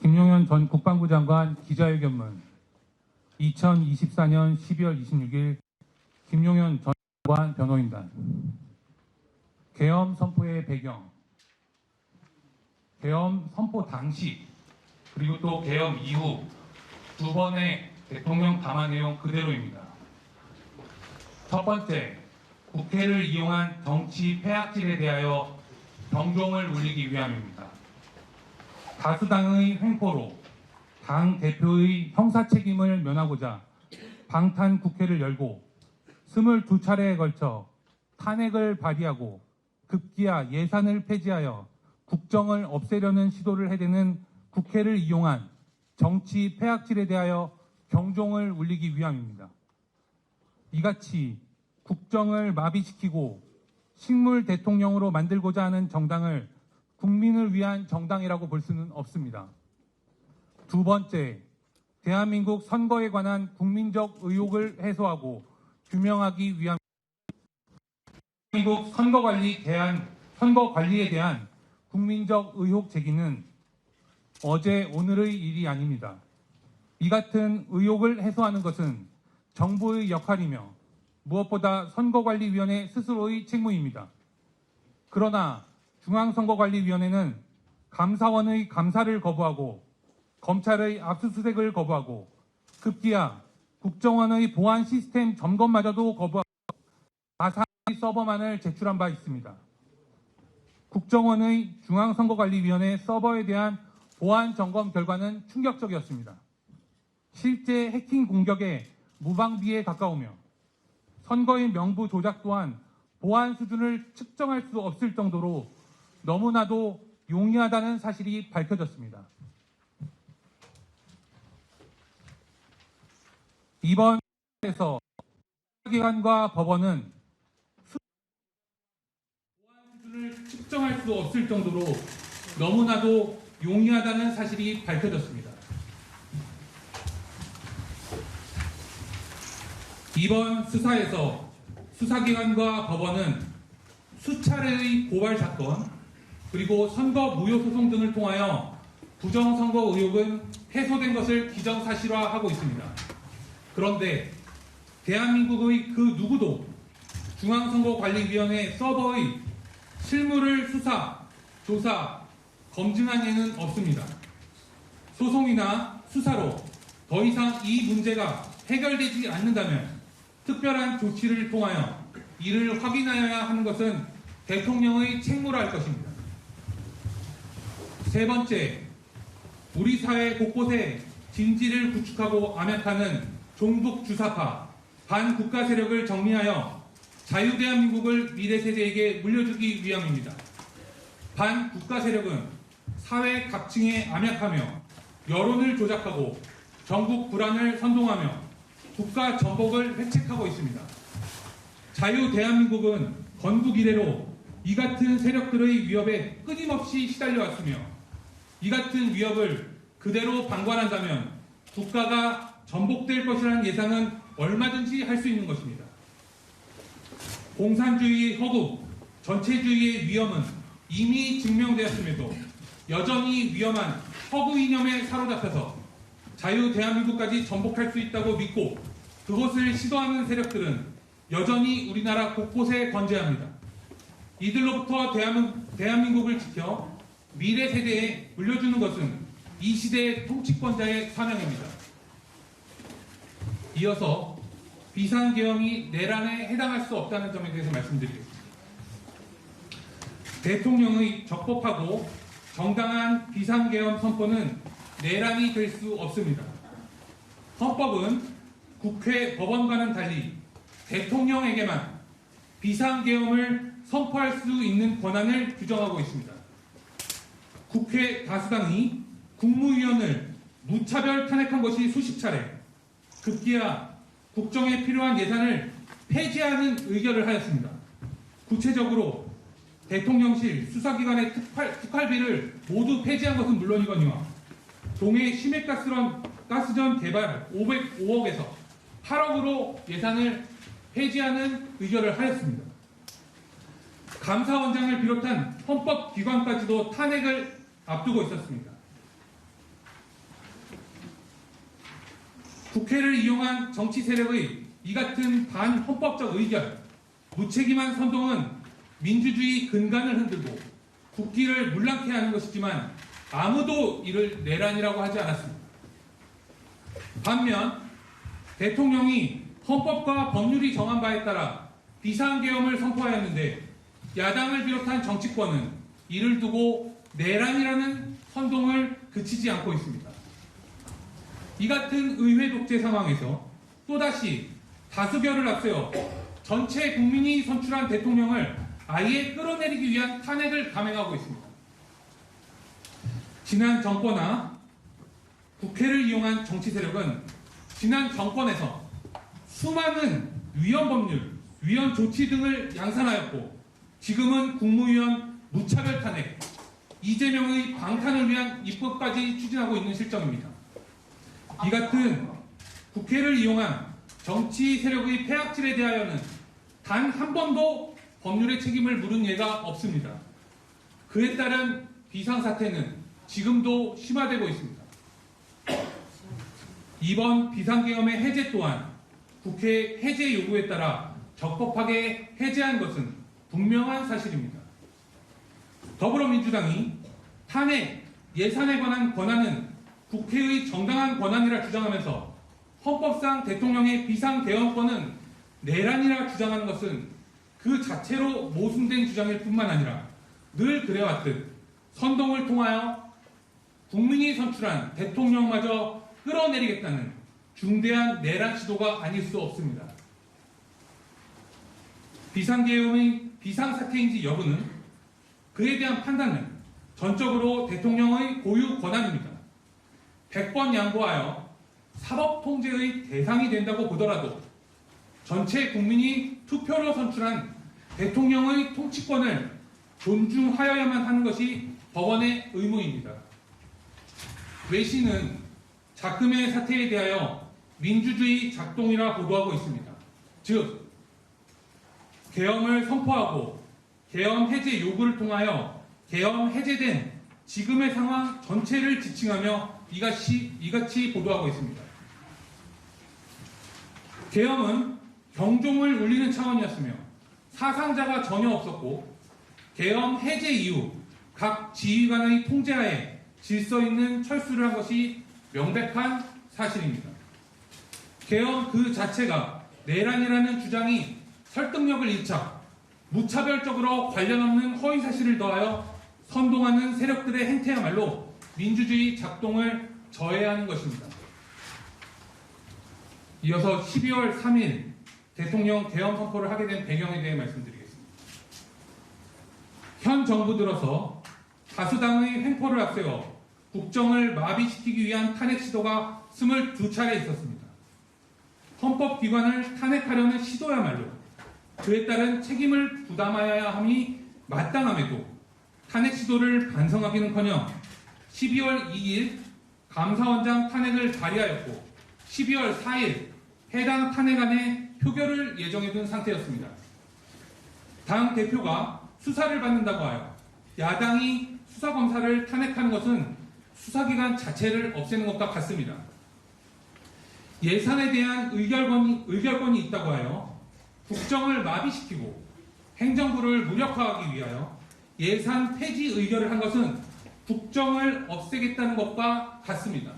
김용현 전 국방부 장관 기자회견문 2024년 12월 26일 김용현 전 장관 변호인단 계엄 선포의 배경, 계엄 선포 당시 그리고 또 계엄 이후 두 번의 대통령 담화 내용 그대로입니다. 첫 번째, 국회를 이용한 정치 폐악질에 대하여 경종을 울리기 위함입니다. 다수당의 횡포로 당 대표의 형사 책임을 면하고자 방탄 국회를 열고 22차례에 걸쳐 탄핵을 발의하고 급기야 예산을 폐지하여 국정을 없애려는 시도를 해대는 국회를 이용한 정치 폐악질에 대하여 경종을 울리기 위함입니다. 이같이 국정을 마비시키고 식물 대통령으로 만들고자 하는 정당을 국민을 위한 정당이라고 볼 수는 없습니다. 두 번째, 대한민국 선거에 관한 국민적 의혹을 해소하고 규명하기 위함 대한민국 선거 관리에 대한 국민적 의혹 제기는 어제 오늘의 일이 아닙니다. 이 같은 의혹을 해소하는 것은 정부의 역할이며 무엇보다 선거관리위원회 스스로의 책무입니다. 그러나 중앙선거관리위원회는 감사원의 감사를 거부하고 검찰의 압수수색을 거부하고 급기야 국정원의 보안 시스템 점검마저도 거부하고 가상의 서버만을 제출한 바 있습니다. 국정원의 중앙선거관리위원회 서버에 대한 보안 점검 결과는 충격적이었습니다. 실제 해킹 공격에 무방비에 가까우며 선거의 명부 조작 또한 보안 수준을 측정할 수 없을 정도로 너무나도 용이하다는 사실이 밝혀졌습니다. 이번 에서 기관과 법원은 보안 수준을 측정할 수 없을 정도로 너무나도 용이하다는 사실이 밝혀졌습니다. 이번 수사에서 수사기관과 법원은 수차례의 고발 사건 그리고 선거 무효 소송 등을 통하여 부정선거 의혹은 해소된 것을 기정사실화하고 있습니다. 그런데 대한민국의 그 누구도 중앙선거관리위원회 서버의 실무를 수사, 조사, 검증한 예는 없습니다. 소송이나 수사로 더 이상 이 문제가 해결되지 않는다면 특별한 조치를 통하여 이를 확인하여야 하는 것은 대통령의 책무라 할 것입니다. 세 번째, 우리 사회 곳곳에 진지를 구축하고 암약하는 종북 주사파, 반국가 세력을 정리하여 자유대한민국을 미래 세대에게 물려주기 위함입니다. 반국가 세력은 사회 각층에 암약하며 여론을 조작하고 전국 불안을 선동하며 국가 전복을 획책하고 있습니다. 자유대한민국은 건국 이래로 이 같은 세력들의 위협에 끊임없이 시달려왔으며 이 같은 위협을 그대로 방관한다면 국가가 전복될 것이라는 예상은 얼마든지 할 수 있는 것입니다. 공산주의의 허국, 전체주의의 위험은 이미 증명되었음에도 여전히 위험한 허구 이념에 사로잡혀서 자유대한민국까지 전복할 수 있다고 믿고 그것을 시도하는 세력들은 여전히 우리나라 곳곳에 건재합니다. 이들로부터 대한민국을 지켜 미래 세대에 물려주는 것은 이 시대의 통치권자의 사명입니다. 이어서 비상계엄이 내란에 해당할 수 없다는 점에 대해서 말씀드리겠습니다. 대통령의 적법하고 정당한 비상계엄 선포는 내란이 될 수 없습니다. 헌법은 국회, 법원과는 달리 대통령에게만 비상계엄을 선포할 수 있는 권한을 규정하고 있습니다. 국회 다수당이 국무위원을 무차별 탄핵한 것이 수십 차례, 급기야 국정에 필요한 예산을 폐지하는 의결을 하였습니다. 구체적으로 대통령실 수사기관의 특활비를 모두 폐지한 것은 물론이거니와 동해 심해가스전 개발 505억에서 8억으로 예산을 폐지하는 의결을 하였습니다. 감사원장을 비롯한 헌법기관까지도 탄핵을 앞두고 있었습니다. 국회를 이용한 정치 세력의 이 같은 반헌법적 의견, 무책임한 선동은 민주주의 근간을 흔들고 국기를 물랑케 하는 것이지만 아무도 이를 내란이라고 하지 않았습니다. 반면 대통령이 헌법과 법률이 정한 바에 따라 비상계엄을 선포하였는데 야당을 비롯한 정치권은 이를 두고 내란이라는 선동을 그치지 않고 있습니다. 이 같은 의회 독재 상황에서 또다시 다수결을 앞세워 전체 국민이 선출한 대통령을 아예 끌어내리기 위한 탄핵을 감행하고 있습니다. 지난 정권과 국회를 이용한 정치 세력은 지난 정권에서 수많은 위헌 법률, 위헌 조치 등을 양산하였고 지금은 국무위원 무차별 탄핵, 이재명의 방탄을 위한 입법까지 추진하고 있는 실정입니다. 이 같은 국회를 이용한 정치 세력의 폐악질에 대하여는 단 한 번도 법률의 책임을 물은 예가 없습니다. 그에 따른 비상사태는 지금도 심화되고 있습니다. 이번 비상계엄의 해제 또한 국회 해제 요구에 따라 적법하게 해제한 것은 분명한 사실입니다. 더불어민주당이 탄핵, 예산에 관한 권한은 국회의 정당한 권한이라 주장하면서 헌법상 대통령의 비상계엄권은 내란이라 주장하는 것은 그 자체로 모순된 주장일 뿐만 아니라 늘 그래왔듯 선동을 통하여 국민이 선출한 대통령마저 끌어내리겠다는 중대한 내란 시도가 아닐 수 없습니다. 비상계엄의 비상사태인지 여부는 그에 대한 판단은 전적으로 대통령의 고유 권한입니다. 100번 양보하여 사법통제의 대상이 된다고 보더라도 전체 국민이 투표로 선출한 대통령의 통치권을 존중하여야만 하는 것이 법원의 의무입니다. 외신은 작금의 사태에 대하여 민주주의 작동이라 보도하고 있습니다. 즉, 계엄을 선포하고 계엄 해제 요구를 통하여 계엄 해제된 지금의 상황 전체를 지칭하며 이같이 보도하고 있습니다. 계엄은 경종을 울리는 차원이었으며 사상자가 전혀 없었고 계엄 해제 이후 각 지휘관의 통제하에 질서 있는 철수를 한 것이 명백한 사실입니다. 계엄 그 자체가 내란이라는 주장이 설득력을 잃자 무차별적으로 관련 없는 허위 사실을 더하여 선동하는 세력들의 행태야말로 민주주의 작동을 저해하는 것입니다. 이어서 12월 3일 대통령 계엄 선포를 하게 된 배경에 대해 말씀드리겠습니다. 현 정부 들어서 다수당의 횡포를 앞세워 국정을 마비시키기 위한 탄핵 시도가 22차례 있었습니다. 헌법기관을 탄핵하려는 시도야말로 그에 따른 책임을 부담하여야 함이 마땅함에도 탄핵 시도를 반성하기는커녕 12월 2일 감사원장 탄핵을 발의하였고 12월 4일 해당 탄핵안에 표결을 예정해둔 상태였습니다. 당 대표가 수사를 받는다고 하여 야당이 수사검사를 탄핵하는 것은 수사기관 자체를 없애는 것과 같습니다. 예산에 대한 의결권이 있다고 하여 국정을 마비시키고 행정부를 무력화하기 위하여 예산 폐지 의결을 한 것은 국정을 없애겠다는 것과 같습니다.